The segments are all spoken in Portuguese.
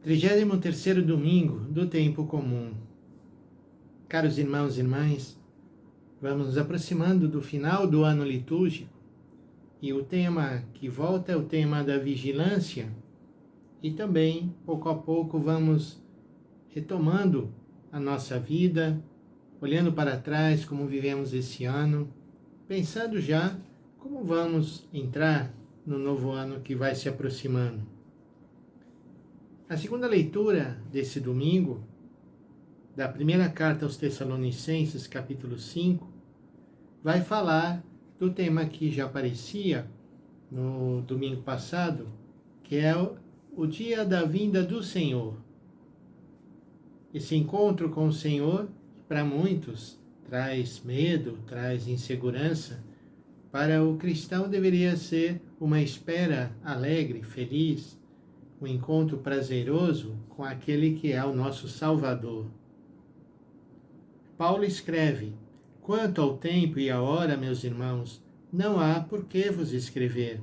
33º domingo do tempo comum. Caros irmãos e irmãs, vamos nos aproximando do final do ano litúrgico e o tema que volta é o tema da vigilância e também, pouco a pouco, vamos retomando a nossa vida, olhando para trás como vivemos esse ano, pensando já como vamos entrar no novo ano que vai se aproximando. A segunda leitura desse domingo, da primeira carta aos Tessalonicenses, capítulo 5, vai falar do tema que já aparecia no domingo passado, que é o dia da vinda do Senhor. Esse encontro com o Senhor, para muitos, traz medo, traz insegurança. Para o cristão deveria ser uma espera alegre, feliz, um encontro prazeroso com aquele que é o nosso Salvador. Paulo escreve: quanto ao tempo e à hora, meus irmãos, não há por que vos escrever.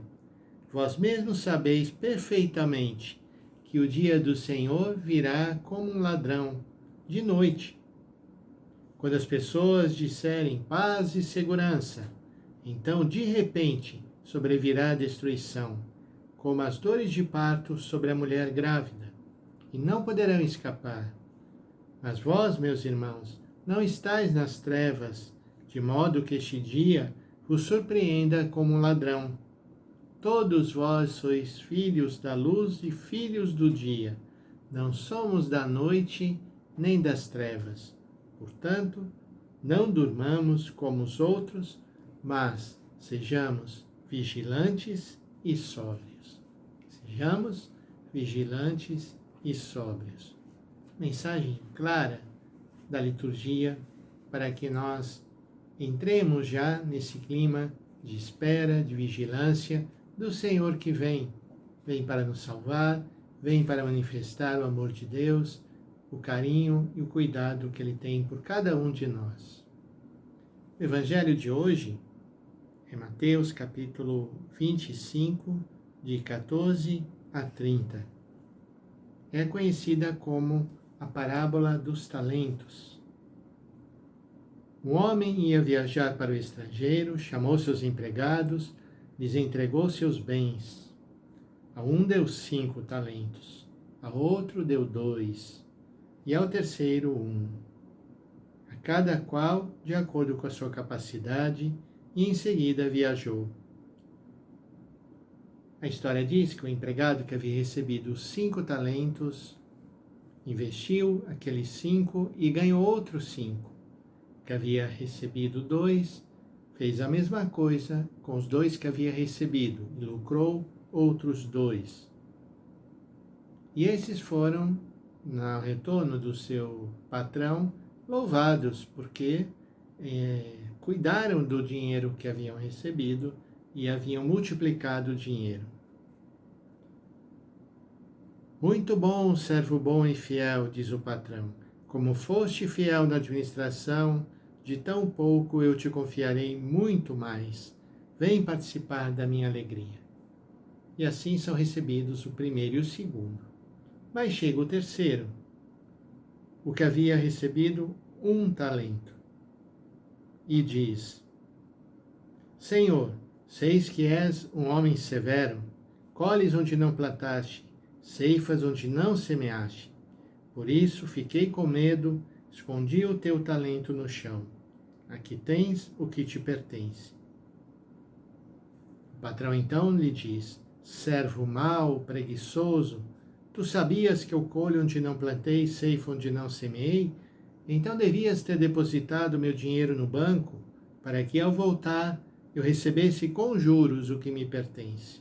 Vós mesmos sabeis perfeitamente que o dia do Senhor virá como um ladrão, de noite. Quando as pessoas disserem paz e segurança, então de repente sobrevirá a destruição, como as dores de parto sobre a mulher grávida, e não poderão escapar. Mas vós, meus irmãos, não estáis nas trevas, de modo que este dia vos surpreenda como um ladrão. Todos vós sois filhos da luz e filhos do dia. Não somos da noite nem das trevas. Portanto, não durmamos como os outros, mas sejamos vigilantes e sóbrios. Sejamos vigilantes e sóbrios. Mensagem clara da liturgia para que nós entremos já nesse clima de espera, de vigilância do Senhor que vem para nos salvar, vem para manifestar o amor de Deus, o carinho e o cuidado que Ele tem por cada um de nós. O Evangelho de hoje é Mateus capítulo 25, de 14 a 30. É conhecida como a parábola dos talentos. Um homem ia viajar para o estrangeiro, chamou seus empregados, lhes entregou seus bens. A um deu 5 talentos, a outro deu 2, e ao terceiro 1. A cada qual de acordo com a sua capacidade, e em seguida viajou. A história diz que o empregado que havia recebido 5 talentos investiu aqueles 5 e ganhou outros 5. Que havia recebido 2, fez a mesma coisa com os 2 que havia recebido e lucrou outros 2. E esses foram, no retorno do seu patrão, louvados, porque cuidaram do dinheiro que haviam recebido e haviam multiplicado o dinheiro. Muito bom, servo bom e fiel, diz o patrão. Como foste fiel na administração, de tão pouco eu te confiarei muito mais. Vem participar da minha alegria. E assim são recebidos o primeiro e o segundo. Mas chega o terceiro, o que havia recebido 1 talento. E diz: Senhor, seis que és um homem severo, colhes onde não plantaste, ceifas onde não semeaste. Por isso fiquei com medo, escondi o teu talento no chão. Aqui tens o que te pertence. O patrão então lhe diz: servo mau, preguiçoso, tu sabias que eu colho onde não plantei, ceifo onde não semeei? Então devias ter depositado meu dinheiro no banco, para que ao voltar eu recebesse com juros o que me pertence.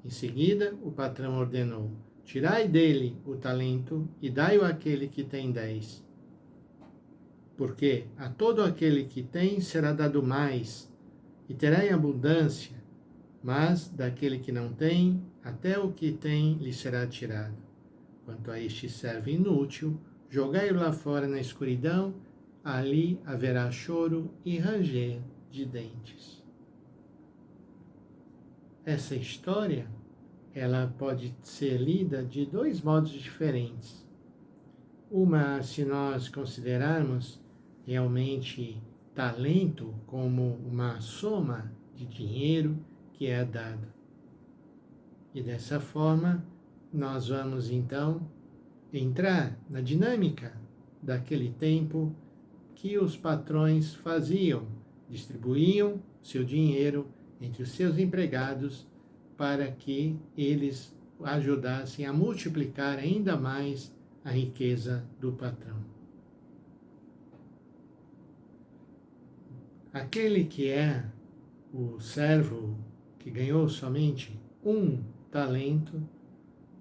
Em seguida, o patrão ordenou: tirai dele o talento e dai-o àquele que tem 10. Porque a todo aquele que tem será dado mais, e terá em abundância, mas daquele que não tem, até o que tem lhe será tirado. Quanto a este servo inútil, jogai-o lá fora na escuridão, ali haverá choro e ranger de dentes. Essa história ela pode ser lida de dois modos diferentes. Uma, se nós considerarmos realmente talento como uma soma de dinheiro que é dado. E dessa forma, nós vamos então entrar na dinâmica daquele tempo que os patrões faziam, distribuíam seu dinheiro entre os seus empregados para que eles ajudassem a multiplicar ainda mais a riqueza do patrão. Aquele que é o servo que ganhou somente um talento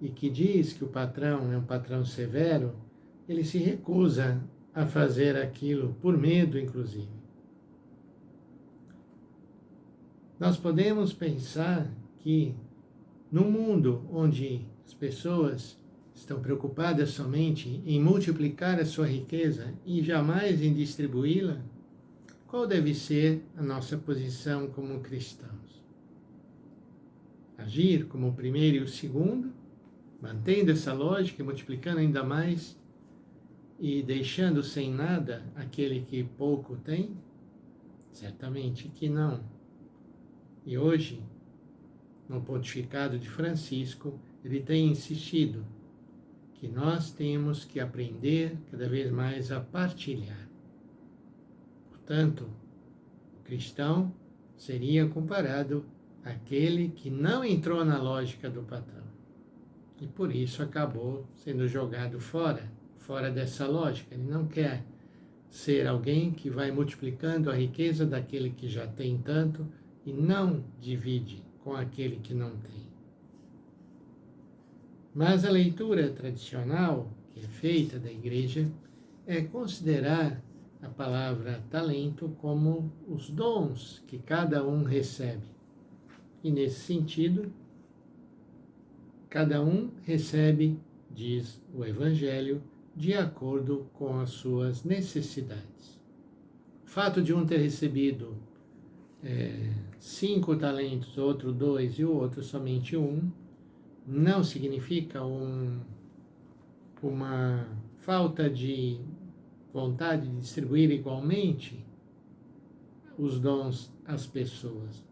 e que diz que o patrão é um patrão severo, ele se recusa a fazer aquilo por medo, inclusive. Nós podemos pensar que num mundo onde as pessoas estão preocupadas somente em multiplicar a sua riqueza e jamais em distribuí-la, qual deve ser a nossa posição como cristãos? Agir como o primeiro e o segundo, mantendo essa lógica e multiplicando ainda mais e deixando sem nada aquele que pouco tem? Certamente que não. E hoje, no pontificado de Francisco, ele tem insistido que nós temos que aprender cada vez mais a partilhar. Portanto, o cristão seria comparado àquele que não entrou na lógica do patrão. E por isso acabou sendo jogado fora dessa lógica. Ele não quer ser alguém que vai multiplicando a riqueza daquele que já tem tanto e não divide com aquele que não tem. Mas a leitura tradicional que é feita da igreja é considerar a palavra talento como os dons que cada um recebe. E nesse sentido, cada um recebe, diz o Evangelho, de acordo com as suas necessidades. O fato de um ter recebido 5 talentos, outro 2 e o outro somente 1, não significa uma falta de vontade de distribuir igualmente os dons às pessoas,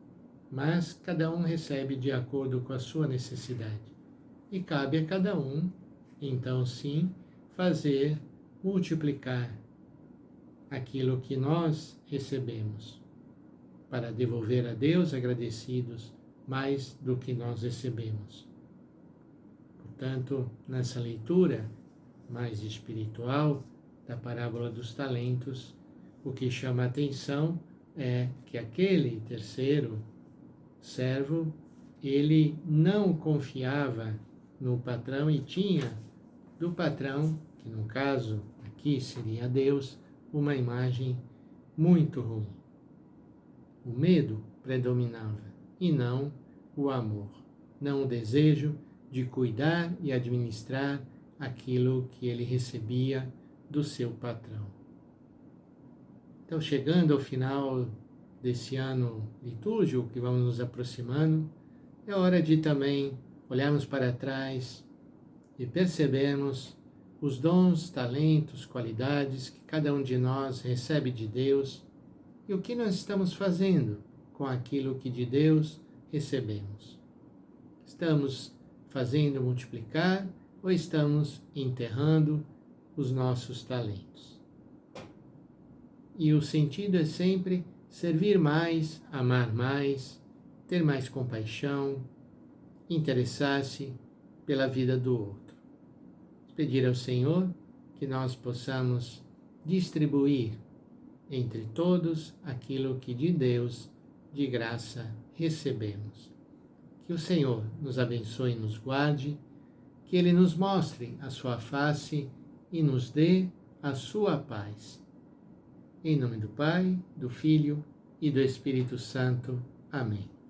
mas cada um recebe de acordo com a sua necessidade. E cabe a cada um, então sim, multiplicar aquilo que nós recebemos, para devolver a Deus agradecidos mais do que nós recebemos. Portanto, nessa leitura mais espiritual da parábola dos talentos, o que chama a atenção é que aquele terceiro servo, ele não confiava no patrão e tinha do patrão, que no caso aqui seria Deus, uma imagem muito ruim. O medo predominava e não o amor, não o desejo de cuidar e administrar aquilo que ele recebia do seu patrão. Então, chegando ao final desse ano litúrgico que vamos nos aproximando, é hora de também olharmos para trás e percebermos os dons, talentos, qualidades que cada um de nós recebe de Deus e o que nós estamos fazendo com aquilo que de Deus recebemos. Estamos fazendo multiplicar ou estamos enterrando os nossos talentos? E o sentido é sempre servir mais, amar mais, ter mais compaixão, interessar-se pela vida do outro. Pedir ao Senhor que nós possamos distribuir entre todos aquilo que de Deus, de graça, recebemos. Que o Senhor nos abençoe e nos guarde, que Ele nos mostre a sua face e nos dê a sua paz. Em nome do Pai, do Filho e do Espírito Santo. Amém.